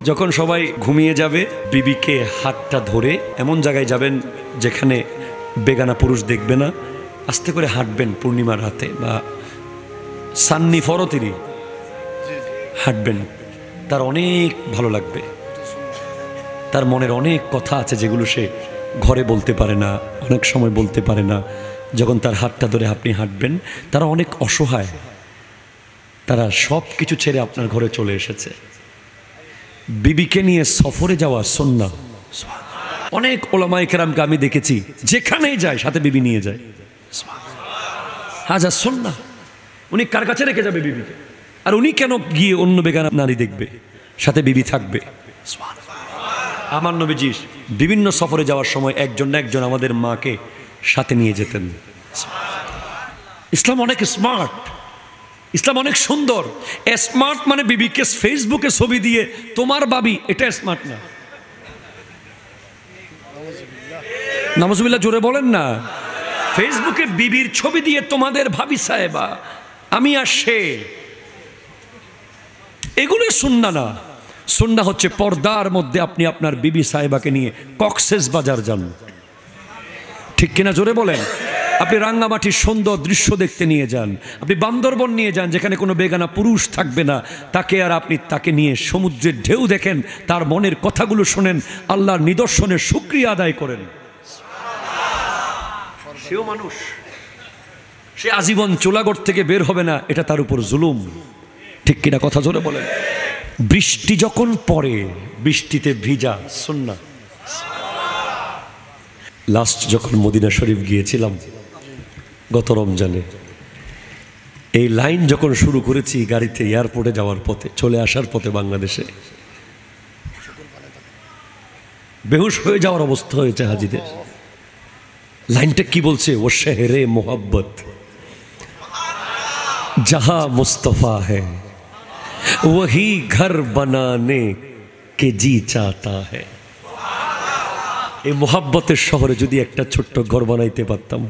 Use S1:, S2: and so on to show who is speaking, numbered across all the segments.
S1: যখন সবাই ঘুমিয়ে যাবে বিবিকে হাতটা ধরে এমন জায়গায় যাবেন যেখানে বেগানা পুরুষ দেখবে না, আস্তে করে হাঁটবেন পূর্ণিমার রাতে বা সান্নি ফরতিরি হাঁটবেন। তার অনেক ভালো লাগবে। তার মনের অনেক কথা আছে যেগুলো সে ঘরে বলতে পারে না, অনেক সময় বলতে পারে না। যখন তার হাতটা ধরে আপনি হাঁটবেন, তারা অনেক অসহায়, তারা সব কিছু ছেড়ে আপনার ঘরে চলে এসেছে। বিবিকে নিয়ে সফরে যাওয়া সুন্নাহ। অনেক ওলামায়ে কেরামকে আমি দেখেছি যেখানেই যায় সাথে বিবি নিয়ে যায়। হাজা সুন্নাহ। উনি কার কাছে রেখে যাবে বিবিকে? আর উনি কেন গিয়ে অন্য বেগানা নারী দেখবে? সাথে বিবি থাকবে। আমার নবীজি বিভিন্ন সফরে যাওয়ার সময় একজন না একজন আমাদের মাকে সাথে নিয়ে যেতেন। ইসলাম অনেক স্মার্ট, ইসলাম অনেক সুন্দর। স্মার্ট মানে বিবিকে ফেসবুকে ছবি দিয়ে তোমার বাবি, এটা স্মার্ট না। নাউজুবিল্লাহ, জোরে বলেন না। ফেসবুকে বিবির ছবি দিয়ে তোমাদের ভাবি সাহেবা, আমি আর সে, এগুলো সুন্নাহ না। সুন্নাহ হচ্ছে পর্দার মধ্যে আপনি আপনার বিবি সাহেবাকে নিয়ে কক্সেস বাজার যান, ঠিক কিনা জোরে বলেন। আপনি রাঙ্গামাটির সুন্দর দৃশ্য দেখতে নিয়ে যান, আপনি বান্দরবন নিয়ে যান যেখানে কোনো বেগানা পুরুষ থাকবে না, তাকে আর আপনি তাকে নিয়ে সমুদ্রের ঢেউ দেখেন, তার মনের কথাগুলো শোনেন, আল্লাহর নিদর্শনের শুকরিয়া আদায় করেন। সেও মানুষ, সে আজীবন চুলাঘর থেকে বের হবে না, এটা তার উপর জুলুম, ঠিক কিনা কথা জোরে বলেন। বৃষ্টি যখন পড়ে বৃষ্টিতে ভিজা সুন্নাহ। লাস্ট যখন মদিনা শরীফ গিয়েছিলাম গত রমজানে, এই লাইন যখন শুরু করেছি গাড়িতে এয়ারপোর্টে যাওয়ার পথে, চলে আসার পথে বাংলাদেশে বেহুশ হয়ে যাওয়ার অবস্থা হয়েছে হাজিদের। লাইনটা কি বলছে? ও শহরে মোহাব্বত जहां मुस्तफा है वही घर बनाने के जी चाहता है। এই মোহাব্বতের শহরে যদি একটা ছোট্ট ঘর বানাইতে পারতাম,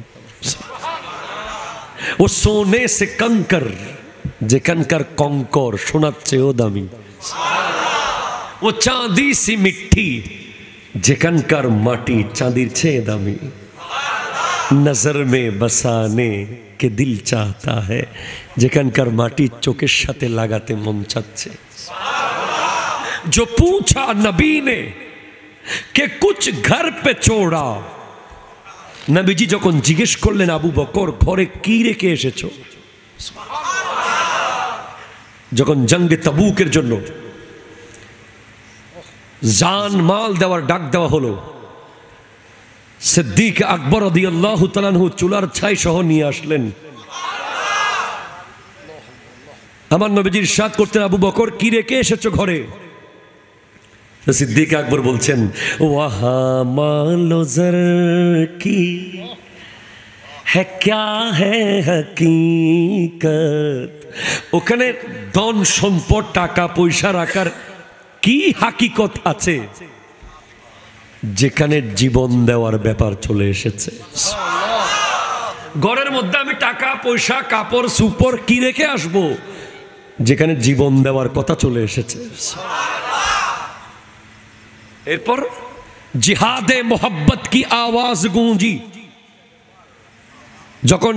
S1: ও সোনে সে কঙ্কর, যেখানকার কঙ্কর সোনার চেয়েও দামি, ও চাঁদি সি মিঠি, যেখানকার মাটি চাঁদির চেয়ে দামি, নজর মে বসানে কে দিল চাহতা হ্যায়, যেখানকার মাটি চোখের সাথে লাগাতে মন চাচ্ছে। जो पूछा नबी ने कि कुछ घर पे छोड़ा, নবীজি যখন জিজ্ঞেস করলেন আবু বকর ঘরে কি রেখে এসেছো, যখন জঙ্গে তাবুকের জন্য জান মাল দেওয়ার ডাক দেওয়া হলো, সিদ্দিক আকবর রাদিয়াল্লাহু তাআলা আনহু চুলার ছাই সহ নিয়ে আসলেন। আমার নবীজি ইরশাদ করতেন, আবু বকর কি রেখে এসেছো ঘরে? সিদ্দিক আকবর বলছেন, ওয়াহা মালো জর কি হ্যাঁ ক্যা হ্যাঁ হকীকত, ওখানে ধন সম্পদ টাকা পয়সা রাখার কি হাকিকত আছে, যেখানে জীবন দেওয়ার ব্যাপার চলে এসেছে। ঘরের মধ্যে আমি টাকা পয়সা কাপড় সুপড় কি রেখে আসবো, যেখানে জীবন দেওয়ার কথা চলে এসেছে। এরপর জিহাদে মোহাব্বত কি আওয়াজ গুঁজি, যখন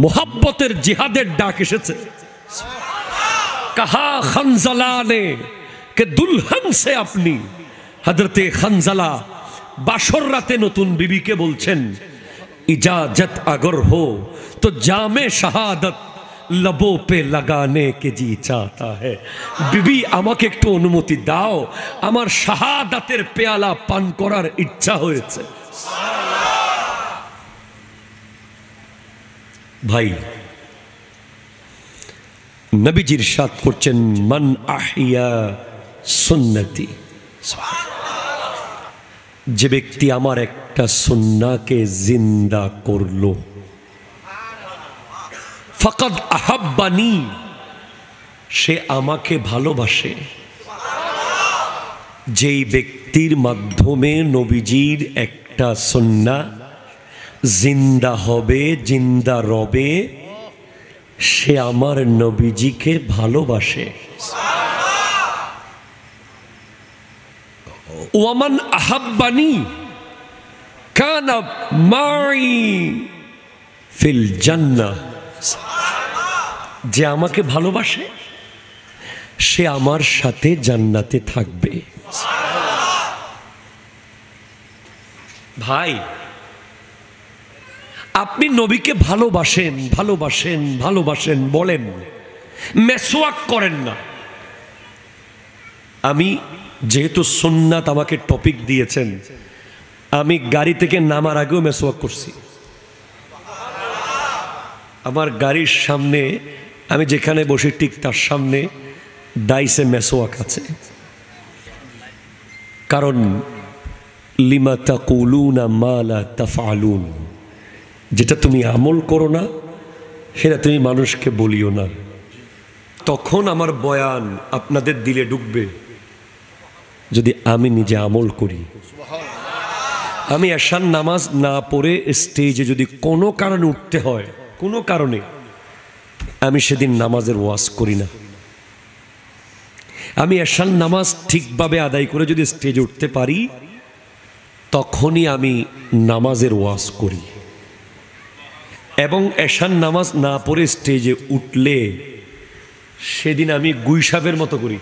S1: মোহাব্বতের জিহাদের ডাক এসেছে, কাহা খনজলা নে কে দুলহন সে আপনি, হযরতে খনজলা বাসর রাতে নতুন বিবিকে বলছেন, ইজাজত আগর হো তো জামে শাহাদত লবো পে লাগানে কে জি চাহতা হ্যায়, বিবি আমাকে একটু অনুমতি দাও, আমার শাহাদাতের পেয়ালা পান করার ইচ্ছা হয়েছে। ভাই, নবীজি ইরশাদ করছেন, মান আহিয়া সুন্নতি, যে ব্যক্তি আমার একটা সুন্নাহকে জিন্দা করলো, ফাকাদ আহাব্বানি, সে আমাকে ভালোবাসে। যেই ব্যক্তির মাধ্যমে নবীজির একটা সুন্নাহ জিন্দা হবে, জিন্দা রবে, সে আমার নবীজিকে ভালোবাসে। ওয়ামান আহাব্বানি কানা মাই ফিল জান্নাহ, যে আমাকে ভালোবাসে সে আমার সাথে জান্নাতে থাকবে। ভাই, আপনি নবীকে ভালোবাসেন ভালোবাসেন ভালোবাসেন বলেন, মেসওয়াক করেন না। আমি যেহেতু সুন্নাত আমাকে টপিক দিয়েছেন, আমি গাড়ি থেকে নামার আগেও মেসওয়াক করছি। আমার গাড়ির সামনে আমি যেখানে বসে ঠিক তার সামনে ডাইসে মেসওয়াক আছে। কারণ লিমা তাকুলুনা মা লা তাফআলুন, যেটা তুমি আমল করো না সেটা তুমি মানুষকে বলিও না। তখন আমার বয়ান আপনাদের দিলে ঢুকবে যদি আমি নিজে আমল করি। আমি এশার নামাজ না পড়ে স্টেজে যদি কোনো কারণে উঠতে হয়, কোনো কারণে, আমি সেদিন নামাজের ওয়াজ করি না। আমি এশার নামাজ ঠিকভাবে আদায় করে যদি স্টেজে উঠতে পারি, তখনই আমি নামাজের ওয়াজ করি। এবং এশার নামাজ না পড়ে স্টেজে উঠলে সেদিন আমি গুইসাবের মতো করি,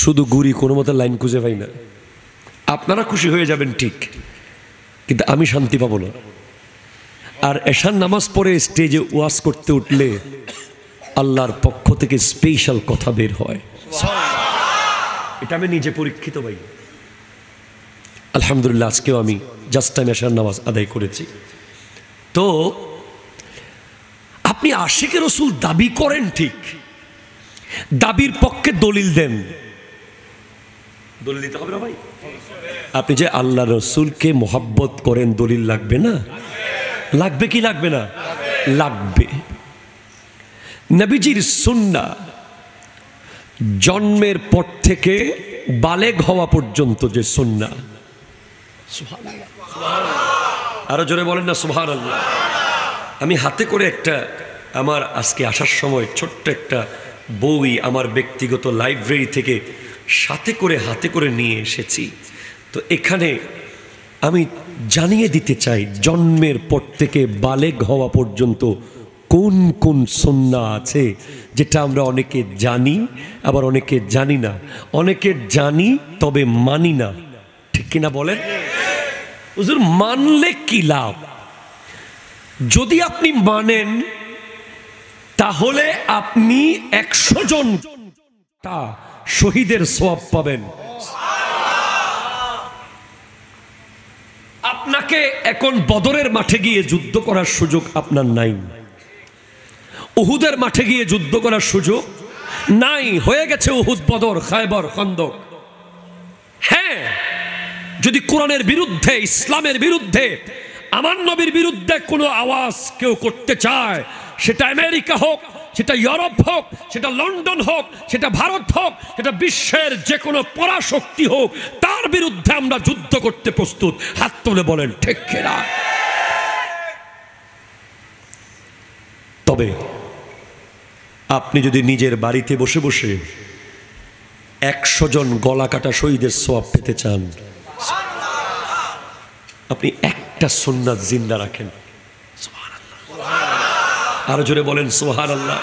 S1: শুধু গুড়ি, কোনো মতো লাইন খুঁজে পাই না। আপনারা খুশি হয়ে যাবেন ঠিক, কিন্তু আমি শান্তি পাবো না। আর এশার নামাজ পড়ে স্টেজে ওয়াজ করতে উঠলে আল্লাহর পক্ষ থেকে স্পেশাল কথা বের হয়। এটা আমি নিজে পরীক্ষিত ভাই। আলহামদুলিল্লাহ, আজকেও আমি জাস্ট টাইম এশার নামাজ আদায় করেছি। তো আপনি আশিকে রসুল দাবি করেন ঠিক, দাবির পক্ষে দলিল দেন। দলিল দিতে হবে না ভাই। আপনি যে আল্লাহ রসুলকে মোহাব্বত করেন, দলিল লাগবে না? লাগবে কি লাগবে না? লাগবে। নবীজির সুন্নাহ জন্মের পর থেকে বালেগ হওয়া পর্যন্ত যে সুন্নাহ, আরো জোরে বলেন না সুবহানাল্লাহ। আমি হাতে করে একটা, আমার আজকে আসার সময় ছোট্ট একটা বই আমার ব্যক্তিগত লাইব্রেরি থেকে সাথে করে হাতে করে নিয়ে এসেছি। তো এখানে আমি জানিয়ে দিতে চাই, জন্মের পর থেকে বালেগ হওয়া পর্যন্ত কোন কোন সুন্নাহ আছে, যেটা আমরা অনেকে জানি আবার অনেকে জানি না। অনেকে জানি তবে মানি না, ঠিক কিনা বলেন? হুজুর মানলে কি লাভ? যদি আপনি মানেন তাহলে আপনি 100 জন শহীদের সওয়াব পাবেন। আপনাকে এখন বদরের মাঠে গিয়ে যুদ্ধ করার সুযোগ আপনার নাই, উহুদের মাঠে গিয়ে যুদ্ধ করার সুযোগ নাই, হয়ে গেছে উহুদ, বদর, খায়বর, খন্দক। হ্যাঁ, যদি কোরআনের বিরুদ্ধে, ইসলামের বিরুদ্ধে, আমার নবীর বিরুদ্ধে কোনো আওয়াজ কেউ করতে চায়, সেটা আমেরিকা হোক, সেটা ইউরোপ হোক, সেটা লন্ডন হোক, সেটা ভারত হোক, সেটা বিশ্বের যে কোনো পরাশক্তি হোক, তার বিরুদ্ধে আমরা যুদ্ধ করতে প্রস্তুত। হাত তুলে বলেন ঠিক কিনা? তবে আপনি যদি নিজের বাড়িতে বসে বসে 100 জন গলা কাটা শহীদের সওয়াব পেতে চান, আপনি একটা সুন্নাত জিন্দা রাখেন। সুবহানাল্লাহ। আরো জোরে বলেন সুবহানাল্লাহ।